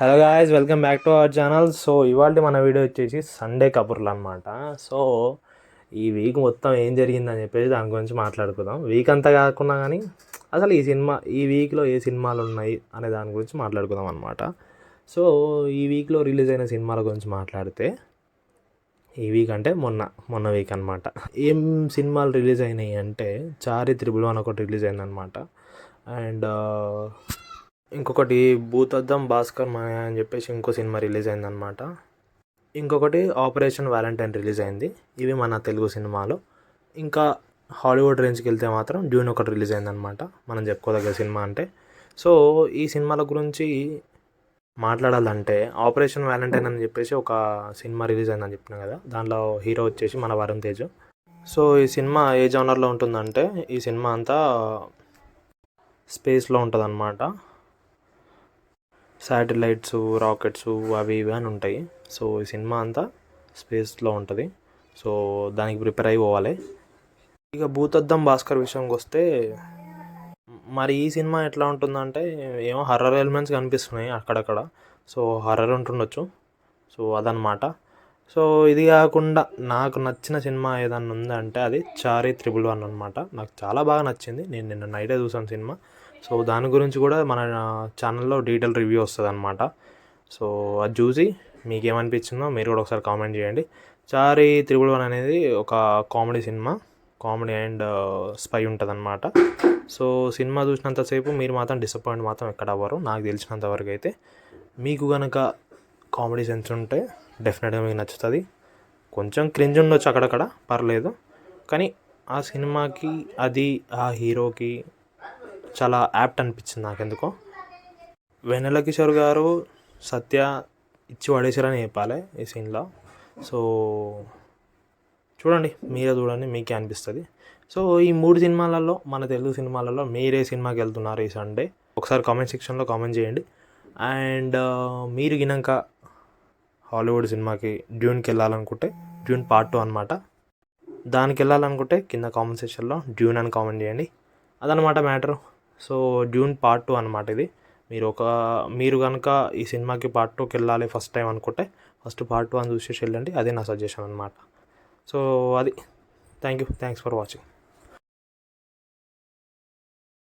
Hello guys, welcome back to our channel. So ఇవాళ మన video వచ్చేసి సండే కబుర్లు అనమాట. సో ఈ వీక్ మొత్తం ఏం జరిగిందని చెప్పేసి దాని గురించి మాట్లాడుకుందాం. వీక్ అంతా కాకుండా కానీ అసలు ఈ వీక్లో ఏ సినిమాలు ఉన్నాయి అనే దాని గురించి మాట్లాడుకుందాం అనమాట. సో ఈ వీక్లో రిలీజ్ అయిన సినిమాల గురించి మాట్లాడితే, ఈ వీక్ అంటే మొన్న వీక్ అనమాట. ఏం సినిమాలు రిలీజ్ అయినాయి అంటే చారి త్రిబుల్ వన్ ఒకటి రిలీజ్ అయిందనమాట. అండ్ ఇంకొకటి భూతద్దం భాస్కర్ మాయ అని చెప్పేసి ఇంకో సినిమా రిలీజ్ అయిందనమాట. ఇంకొకటి ఆపరేషన్ వ్యాలంటైన్ రిలీజ్ అయింది. ఇవి మన తెలుగు సినిమాలు. ఇంకా హాలీవుడ్ రేంజ్కి వెళ్తే మాత్రం డ్యూన్ ఒకటి రిలీజ్ అయిందనమాట, మనం చెప్పుకోదగ్గ సినిమా అంటే. సో ఈ సినిమాల గురించి మాట్లాడాలంటే, ఆపరేషన్ వ్యాలంటైన్ అని చెప్పేసి ఒక సినిమా రిలీజ్ అయిందని చెప్పిన కదా, దాంట్లో హీరో వచ్చేసి మన వరుణ్ తేజ్. సో ఈ సినిమా ఏ జోనర్లో ఉంటుందంటే, ఈ సినిమా అంతా స్పేస్లో ఉంటుంది అనమాట. శాటిలైట్స్, రాకెట్స్ అవి ఇవి అని ఉంటాయి. సో ఈ సినిమా అంతా స్పేస్లో ఉంటుంది. సో దానికి ప్రిపేర్ అయి పోవాలి. ఇక భూతద్దం భాస్కర్ విషయంకి వస్తే, మరి ఈ సినిమా ఎట్లా ఉంటుందంటే, ఏమో హర్రర్ ఎలిమెంట్స్ కనిపిస్తున్నాయి అక్కడక్కడ. సో హర్రర్ ఉంటుండొచ్చు. సో అదనమాట. సో ఇది కాకుండా నాకు నచ్చిన సినిమా ఏదన్నా ఉందంటే అది చారి త్రిబుల్ వన్ అనమాట. నాకు చాలా బాగా నచ్చింది. నేను నిన్న నైటే చూసాను సినిమా. సో దాని గురించి కూడా మన ఛానల్లో డీటెయిల్ రివ్యూ వస్తుంది అనమాట. సో అది చూసి మీకు ఏమనిపించిందో మీరు కూడా ఒకసారి కామెంట్ చేయండి. చారి త్రిబుల్ వన్ అనేది ఒక comedy cinema. Comedy and spy ఉంటుంది అనమాట. సో సినిమా చూసినంతసేపు మీరు మాత్రం డిసప్పాయింట్ మాత్రం ఎక్కడ అవ్వరు, నాకు తెలిసినంత వరకు అయితే. మీకు కనుక కామెడీ సెన్స్ ఉంటే డెఫినెట్గా మీకు నచ్చుతుంది. కొంచెం క్రింజ్ ఉండొచ్చు అక్కడక్కడ, పర్లేదు. కానీ ఆ సినిమాకి అది ఆ హీరోకి చాలా యాప్ట్ అనిపించింది నాకెందుకో. వెన్నెల కిషోర్ గారు సత్య ఇచ్చి పడేసారని చెప్పాలి ఈ సీన్లో. సో చూడండి, మీరే చూడండి, మీకే అనిపిస్తుంది. సో ఈ 3 సినిమాలలో, మన తెలుగు సినిమాలలో మీరే సినిమాకి వెళ్తున్నారు ఈ సండే? ఒకసారి కామెంట్ సెక్షన్లో కామెంట్ చేయండి. అండ్ మీరు గినంక హాలీవుడ్ సినిమాకి డ్యూన్కి వెళ్ళాలనుకుంటే, డ్యూన్ పార్ట్ 2 అనమాట, దానికి వెళ్ళాలనుకుంటే కింద కామెంట్ సెక్షన్లో డ్యూన్ అని కామెంట్ చేయండి. అదనమాట మ్యాటర్. సో డ్యూన్ పార్ట్ 2 అనమాట ఇది. మీరు కనుక ఈ సినిమాకి పార్ట్ 2కి వెళ్ళాలి ఫస్ట్ టైం అనుకుంటే, ఫస్ట్ పార్ట్ 1 చూసేసి వెళ్ళండి. అదే నా సజెషన్ అనమాట. సో అది. Thanks for watching.